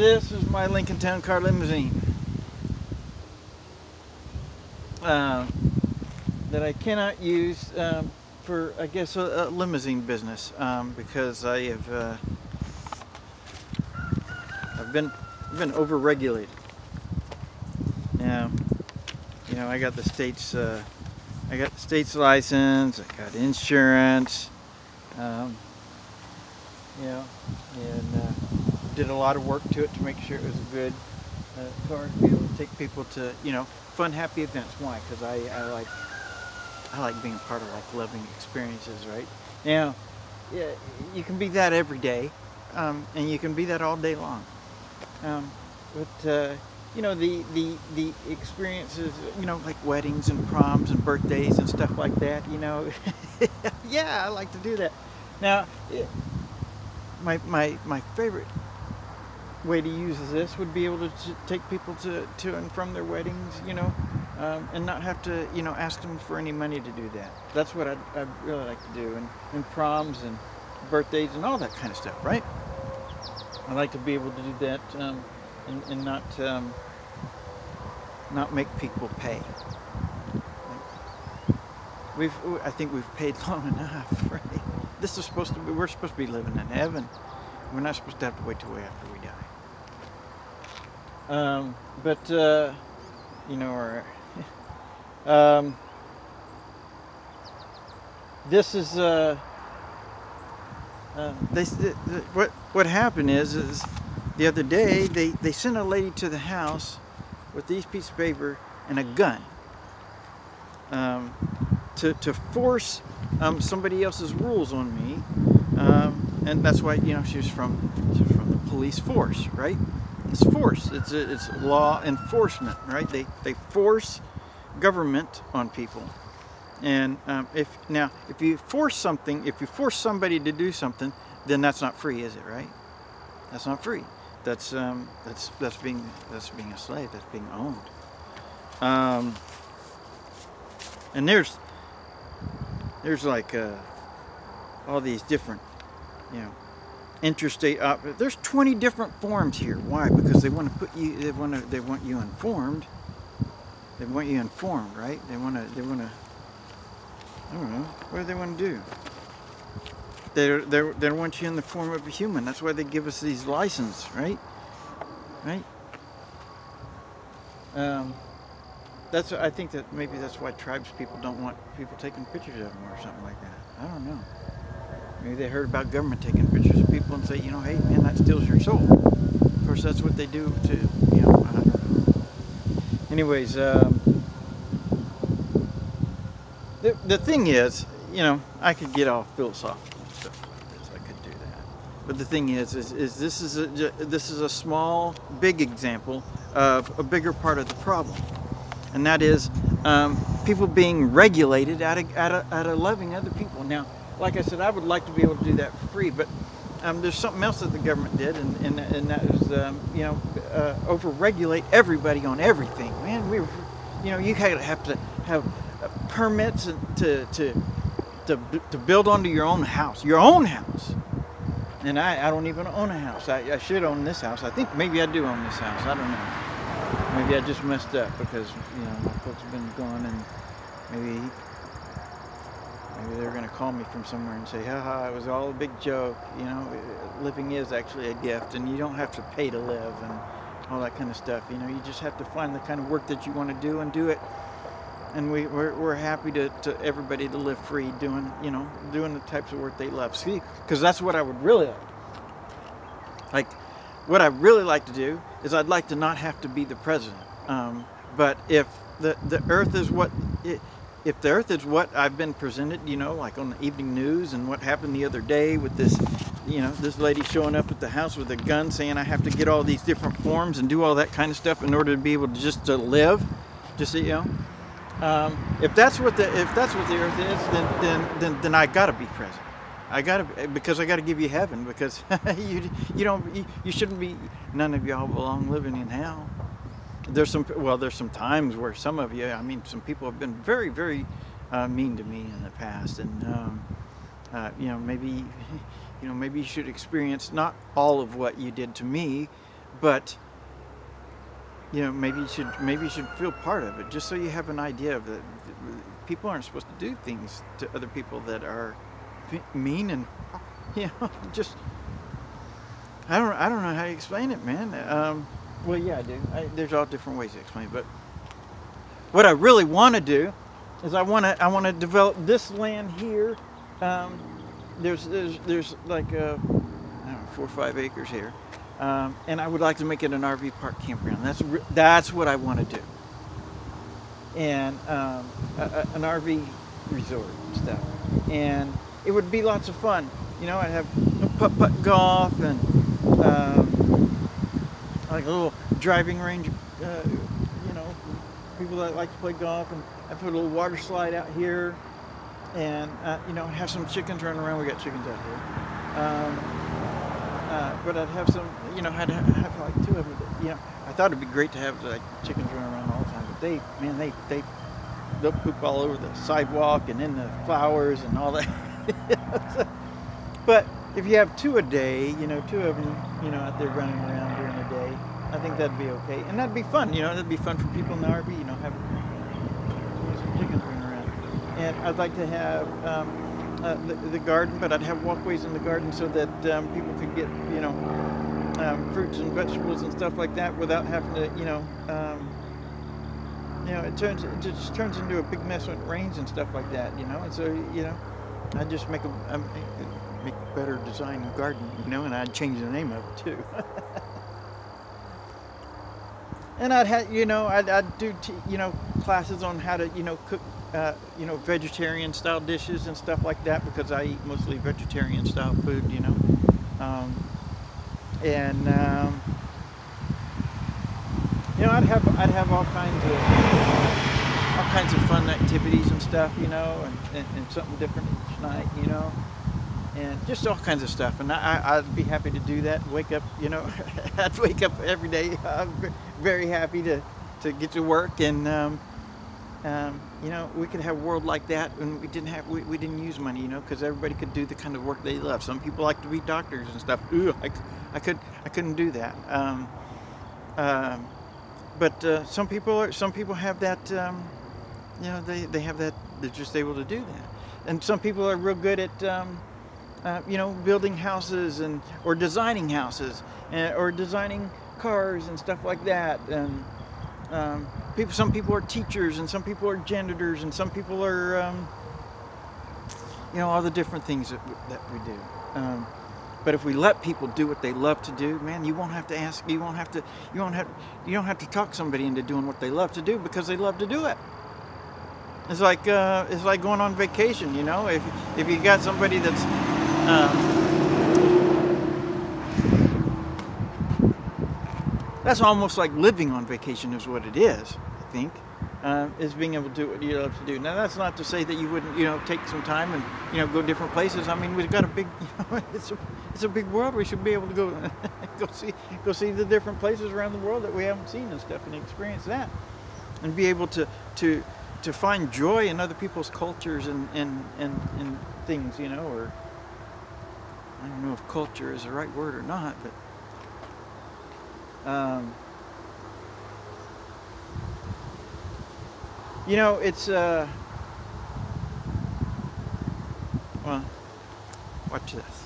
This is my Lincoln Town Car limousine that I cannot use for, I guess, a limousine business because I've been overregulated. Now, I got the state's license. I got insurance. And did a lot of work to it to make sure it was a good car to be able to take people to, fun, happy events. Why? Because I like being part of like loving experiences, right? Now, yeah, you can be that every day, and you can be that all day long. But the experiences, like weddings and proms and birthdays and stuff like that, yeah, I like to do that. Now, my favorite way to use this would be able to take people to and from their weddings, and not have to, ask them for any money to do that. That's what I'd really like to do, and proms and birthdays and all that kind of stuff, right? I like to be able to do that, and not make people pay. I think we've paid long enough, right? We're supposed to be living in heaven. We're not supposed to have to wait till way after we die. This is what happened is the other day they sent a lady to the house with these pieces of paper and a gun to force somebody else's rules on me, and that's why she's from the police force, right? It's force. It's law enforcement, right? They force government on people, and if you force somebody to do something, then that's not free, is it? Right? That's not free. That's being a slave. That's being owned. And there's like all these different, interstate. There's 20 different forms here. Why? Because they want to put you. They want you informed. They want you informed, right? They want to. I don't know. What do they want to do? They want you in the form of a human. That's why they give us these licenses, right? Right. I think that maybe that's why tribes people don't want people taking pictures of them or something like that. I don't know. Maybe they heard about government taking pictures of people and say, hey man, that steals your soul. Of course, that's what they do too. I don't know. Anyways, the thing is, I could get all philosophical and stuff like this. I could do that. But the thing is this is a small, big example of a bigger part of the problem. And that is people being regulated out of loving other people. Now, like I said, I would like to be able to do that for free, but there's something else that the government did, and that is over-regulate everybody on everything. Man, you have to have permits to build onto your own house, And I don't even own a house. I should own this house. I think maybe I do own this house. I don't know. Maybe I just messed up because my folks have been gone, and maybe they're going to call me from somewhere and say, haha, it was all a big joke. Living is actually a gift, and you don't have to pay to live and all that kind of stuff. You just have to find the kind of work that you want to do and do it. And we're happy to everybody to live free doing the types of work they love. See, because that's what I would really like. What I really like to do is I'd like to not have to be the president. But if the earth is if the earth is what I've been presented, like on the evening news and what happened the other day with this, this lady showing up at the house with a gun saying I have to get all these different forms and do all that kind of stuff in order to be able to just to live, if that's what the earth is, then I gotta be president. Because I gotta give you heaven, because you shouldn't be. None of y'all belong living in hell. There's some times where some of you, some people have been very, very mean to me in the past, and maybe you should experience not all of what you did to me, but maybe you should feel part of it, just so you have an idea of it. People aren't supposed to do things to other people that are mean and just I don't know how to explain it, man. Well, yeah, I do. There's all different ways to explain it, but what I really want to do is I want to develop this land here. There's like I don't know, 4 or 5 acres here, and I would like to make it an RV park campground. That's what I want to do, and an RV resort and stuff, and it would be lots of fun. I'd have putt golf and like a little driving range. People that like to play golf, and I put a little water slide out here, and have some chickens running around. We got chickens out here, but I'd have some. I'd have like 2 of them. I thought it'd be great to have like chickens running around all the time, but they'll poop all over the sidewalk and in the flowers and all that. But if you have 2 a day, 2 of them, out there running around during the day, I think that'd be okay, and that'd be fun. That'd be fun for people in the RV. Having some chickens running around. And I'd like to have the garden, but I'd have walkways in the garden so that people could get fruits and vegetables and stuff like that without having to it just turns into a big mess when it rains and stuff like that. And so I'd just make a better design garden, and I'd change the name of it too. And I'd have, I'd do, classes on how to, cook, vegetarian style dishes and stuff like that, because I eat mostly vegetarian style food, and I'd have all kinds of fun activities and stuff, and something different each night, and just all kinds of stuff. And I'd be happy to do that. Wake up, I'd wake up every day. I'm very happy to get to work, and we could have a world like that, and we didn't use money, because everybody could do the kind of work they love. Some people like to be doctors and stuff. Ooh, I couldn't do that. But some people have that. They have that. They're just able to do that. And some people are real good at building houses or designing houses, or designing cars and stuff like that. And some people are teachers, and some people are janitors, and some people are all the different things that we do. But if we let people do what they love to do, man, you won't have to ask. You don't have to talk somebody into doing what they love to do, because they love to do it. It's like going on vacation, If you got somebody that's almost like living on vacation is what it is, I think, is being able to do what you love to do. Now, that's not to say that you wouldn't, take some time and, go different places. I mean, we've got a big, it's a big world. We should be able to go go see the different places around the world that we haven't seen and stuff, and experience that, and be able to find joy in other people's cultures and things, or I don't know if culture is the right word or not, but it's well, watch this.